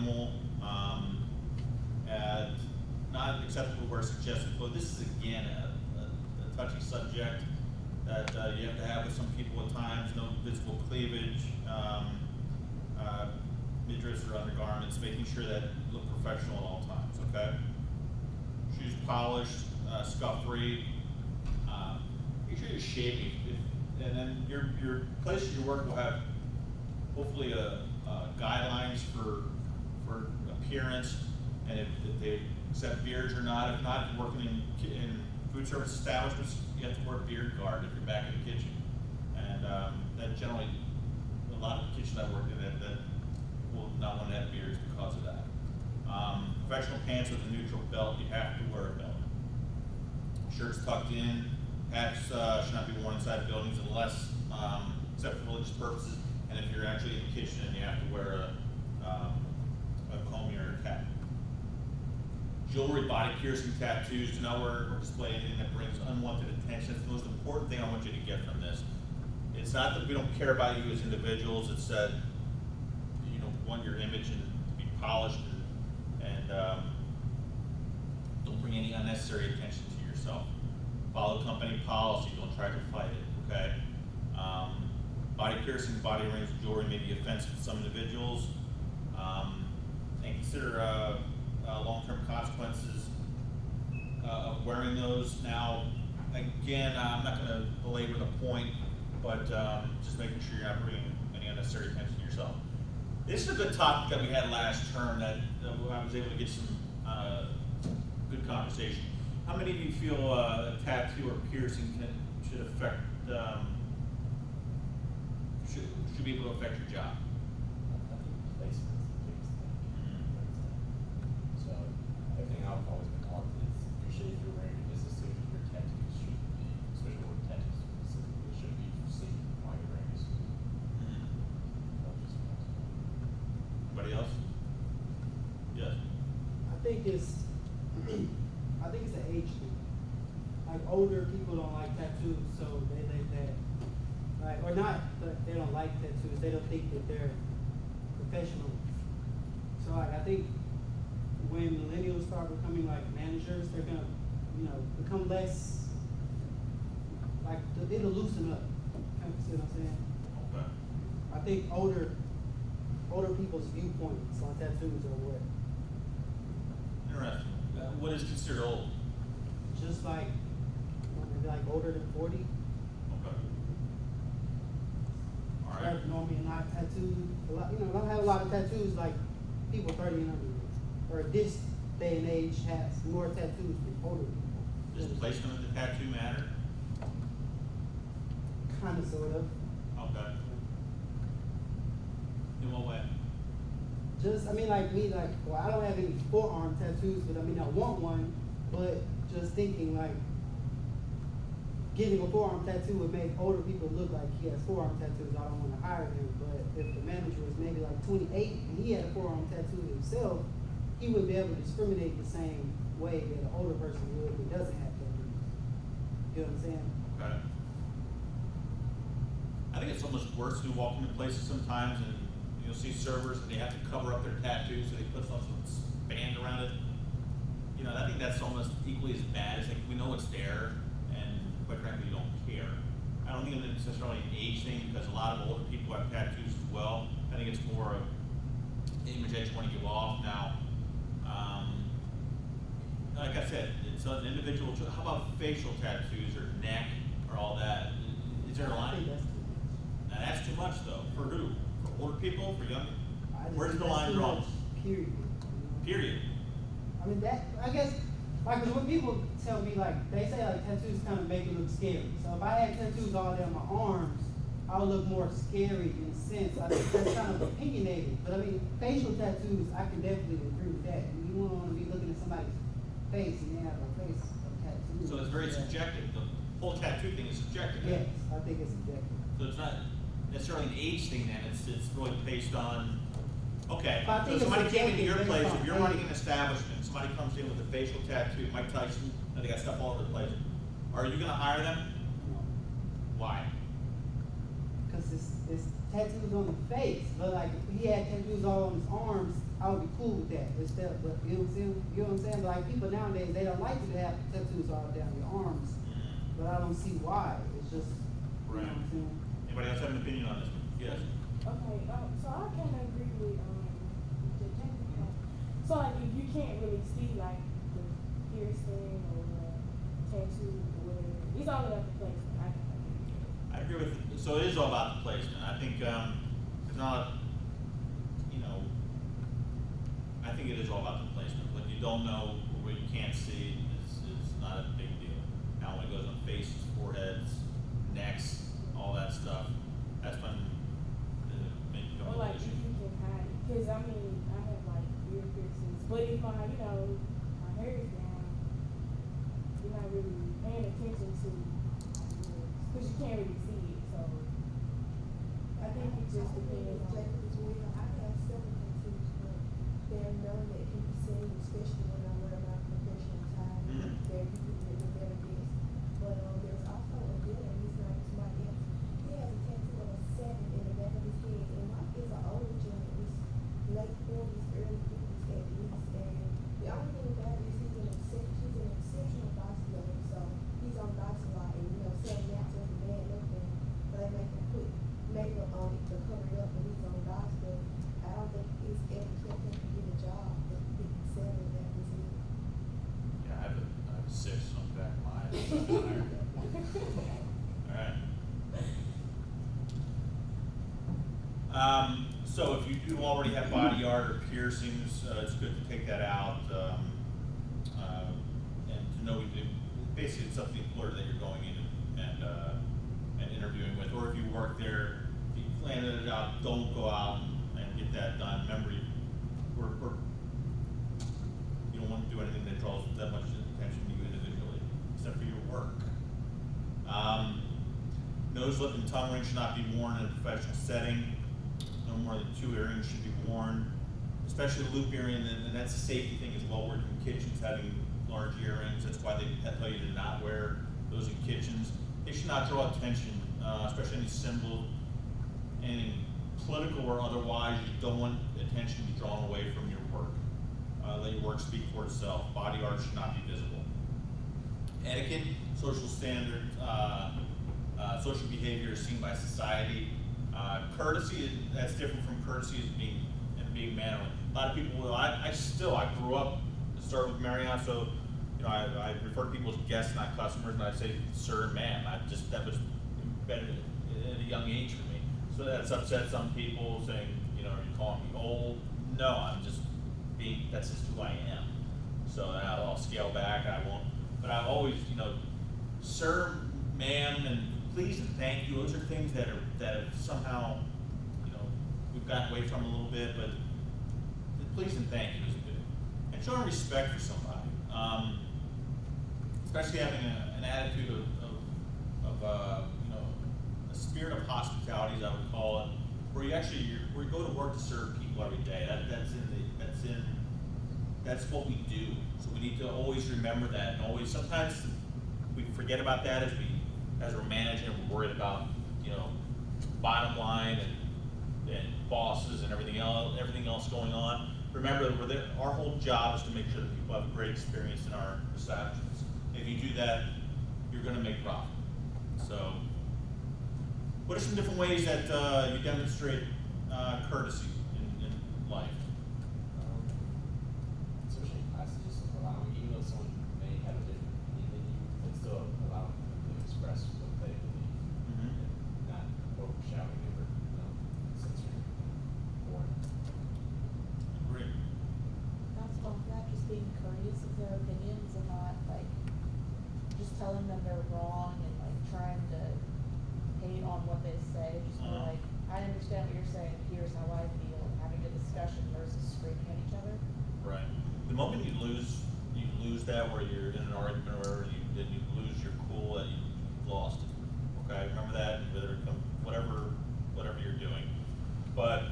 normal. Not acceptable where suggested clothing. This is again a touchy subject that you have to have with some people at times. No visible cleavage, midriffs or undergarments, making sure that you look professional at all times. Okay. Shoes polished, scuff-free. Make sure you're shaving, and then your place of your work will have hopefully guidelines for appearance, and if they accept beards or not. If not, if you're working in food service establishments, you have to wear a beard guard if you're back in the kitchen, and that generally a lot of kitchens I work in that will not want to have beards because of that. Professional pants with a neutral belt, you have to wear a belt. Shirts tucked in, hats should not be worn inside buildings unless, except for religious purposes, and if you're actually in the kitchen, you have to wear a comb or a cap. Jewelry, body piercing, tattoos, do not wear or display anything that brings unwanted attention. It's the most important thing I want you to get from this. It's not that we don't care about you as individuals, it's that you want your image and to be polished and don't bring any unnecessary attention to yourself. Follow company policy, don't try to fight it, okay? Body piercing, body rings, jewelry may be offensive to some individuals, and consider long-term consequences of wearing those. Now, again, I'm not going to belabor the point, but just making sure you're not bringing any unnecessary attention to yourself. This is a good topic that we had last term that I was able to get some good conversation. How many of you feel a tattoo or piercing should affect, should be able to affect your job? So everything I've always been taught is usually if you're wearing a business suit, your tattoos should be, especially with tattoos specifically, should be seen while you're wearing a suit. Anybody else? Yes. I think it's an age thing. Like older people don't like tattoos, so they like that. Like, or not, but they don't like tattoos. They don't think that they're professional. So like, I think when millennials start becoming like managers, they're gonna, become less. Like it'll loosen up. See what I'm saying? Okay. I think older people's viewpoints on tattoos are what. Interesting. What is considered old? Just like maybe like older than 40. Okay. All right. Like normally not tattooed. A lot, don't have a lot of tattoos like people 30 and under. Or this day and age has more tattoos than older people. Does placement of the tattoo matter? Kind of, sort of. Okay. In what way? Just, like me, well, I don't have any forearm tattoos, but I want one. But just thinking like getting a forearm tattoo would make older people look like he has forearm tattoos. I don't want to hire him. But if the manager was maybe like 28 and he had a forearm tattoo himself, he would be able to discriminate the same way that an older person would who doesn't have tattoos. You know what I'm saying? Okay. I think it's almost worse to walk into places sometimes and you'll see servers and they have to cover up their tattoos, so they put some band around it. I think that's almost equally as bad. It's like we know it's there, and quite frankly, you don't care. I don't think it's necessarily an age thing because a lot of older people have tattoos as well. I think it's more of an image that you want to give off. Now, like I said, it's an individual. How about facial tattoos or neck or all that? Is there a I line? think that's too much. Now that's too much though. For who? For older people? For young? I just Where's think the that's line too drawn? much, period. Period. I guess, like, 'cause when people tell me, like, they say, like, tattoos kind of make it look scary. So if I had tattoos all down my arms, I would look more scary in a sense. I think that's kind of opinionated. But facial tattoos, I can definitely agree with that. You don't want to be looking at somebody's face and they have a face of tattoo. So it's very subjective. The whole tattoo thing is subjective. Yes, I think it's subjective. So it's not necessarily an age thing then. It's really based on. Okay. But I So think somebody it's came into your subjective place. based If on you're age. running an establishment, somebody comes in with a facial tattoo, Mike Tyson, and they got stuff all over the place. Are you going to hire them? You know. Why? Because cause it's tattoos on the face, but like, if he had tattoos all on his arms, I would be cool with that, instead, but you know what I'm saying, like, people nowadays, they don't like you to have tattoos all down your arms, but I don't see why, it's just, you know what I'm saying? Anybody else have an opinion on this? Yes? Okay, so I kind of agree with, the technical. So like, if you can't really see like the piercing or the tattoo or whatever, it's all about the placement. I can agree with that. I agree with, so it is all about the placement. I think, it's not, you know, I think it is all about the placement. What you don't know, or what you can't see is not a big deal. Now, when it goes on faces, foreheads, necks, all that stuff, that's when it may become Or an like if issue. you can hide it, cause I mean, I have like ear piercings, but if my, you know, my hair is down, you're not really paying attention to my ears, cause you can't really see it, so. I think it just depends on. As well. I have several tattoos, but there are none that can be seen, especially when I wear my professional tie. Mhm. There are people that would never guess. But there's also a gentleman, his name is Mike Evans. He has a tattoo of a 7 in the back of his head, and Mike is an older gentleman. He's late 40s, early 50s at least. And the only thing about it is he's an exceptional box player. So he's on box a lot, and selling out to the bad look, and they make him put makeup on it to cover it up when he's on box. But I don't think it's ever kept him from getting a job that he can sell it back his head. Yeah, I have a 6 on the back of my eye. Alright. So if you do already have body art or piercings, it's good to take that out, and to know basically it's up to the employer that you're going in and interviewing with, or if you work there, if you plan it out, don't go out and get that done. Remember, you don't want to do anything that draws that much attention to you individually, except for your work. Nose, lip, and tongue rings should not be worn in a professional setting. No more than 2 earrings should be worn, especially the loop earring, and that's a safety thing as well. Working in kitchens, having large earrings, that's why they tell you to not wear those in kitchens. They should not draw attention, especially any symbol, any political or otherwise. You don't want attention to be drawn away from your work. Let your work speak for itself. Body art should not be visible. Etiquette, social standards, social behavior is seen by society. Courtesy, that's different from courtesy as being mannerly. A lot of people, I grew up, started with Marriott, so, I refer to people as guests, not customers, and I say sir and ma'am. That was embedded at a young age for me. So that's upset some people saying, are you calling me old? No, I'm just that's just who I am. So I'll scale back, I won't, but I've always, sir, ma'am, and please and thank you, those are things that have somehow, we've gotten away from a little bit, but the please and thank you is good. And showing respect for somebody, especially having an attitude of a spirit of hospitality, as I would call it, where you go to work to serve people every day. That's what we do. So we need to always remember that, and always, sometimes we forget about that as we're managing, and we're worried about, bottom line and bosses and everything else going on. Remember that our whole job is to make sure that people have a great experience in our establishments. If you do that, you're gonna make profit. So, what are some different ways that you demonstrate courtesy in life? Especially in classes, just allowing, even though someone may have a different opinion than you, but still allowing them to express what they believe, and not overshadowing it or, censoring or. Agree. Not just being courteous of their opinions and not just telling them they're wrong and trying to hate on what they say, just be I understand what you're saying, here's how I feel, and having a discussion versus screaming at each other. Right. The moment you lose that, where you're in an argument or you lose your cool, and you've lost it. Okay, remember that, whether it comes, whatever you're doing. But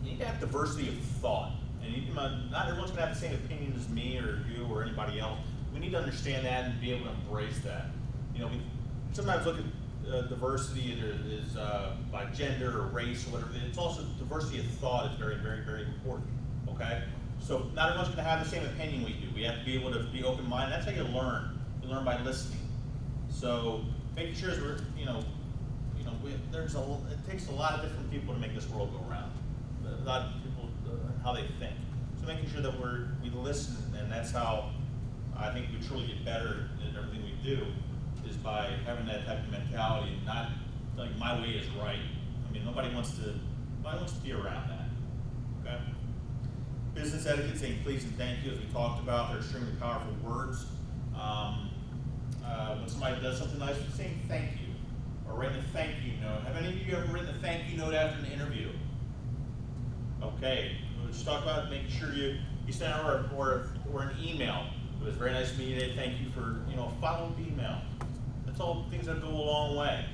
you need to have diversity of thought, and not everyone's gonna have the same opinion as me or you or anybody else. We need to understand that and be able to embrace that. We sometimes look at diversity is by gender or race or whatever. It's also diversity of thought is very, very, very important. Okay, so not everyone's going to have the same opinion we do. We have to be able to be open-minded. That's how you learn. You learn by listening. So making sure is we're, it takes a lot of different people to make this world go round. A lot of people how they think. So making sure that we listen, and that's how I think we truly get better in everything we do, is by having that type of mentality and not like my way is right. I mean, nobody wants to be around that. Okay. Business etiquette, saying please and thank you, as we talked about, they're extremely powerful words. When somebody does something nice, saying thank you, or writing a thank you note. Have any of you ever written a thank you note after an interview? Okay, we'll just talk about making sure you send out or an email. It was very nice to meet you today. Thank you for follow-up email. That's all things that go a long way.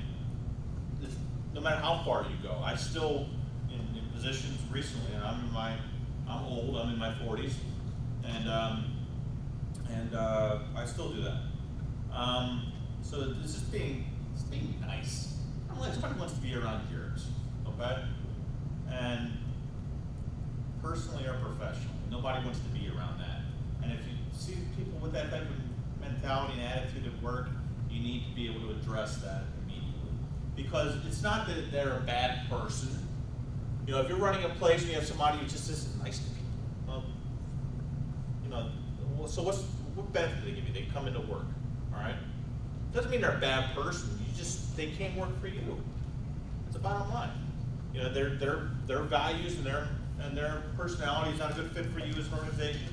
No matter how far you go, I still in positions recently, and I'm old. I'm in my 40s, and I still do that. So this is being nice. Somebody wants to be around yours, okay? And personally or professionally, nobody wants to be around that. And if you see people with that type of mentality and attitude at work, you need to be able to address that immediately. Because it's not that they're a bad person. If you're running a place and you have somebody who just isn't nice to people, so what benefit do they give you? They come into work, all right? Doesn't mean they're a bad person. They can't work for you. It's the bottom line. Their values and their personality is not a good fit for you as an organization.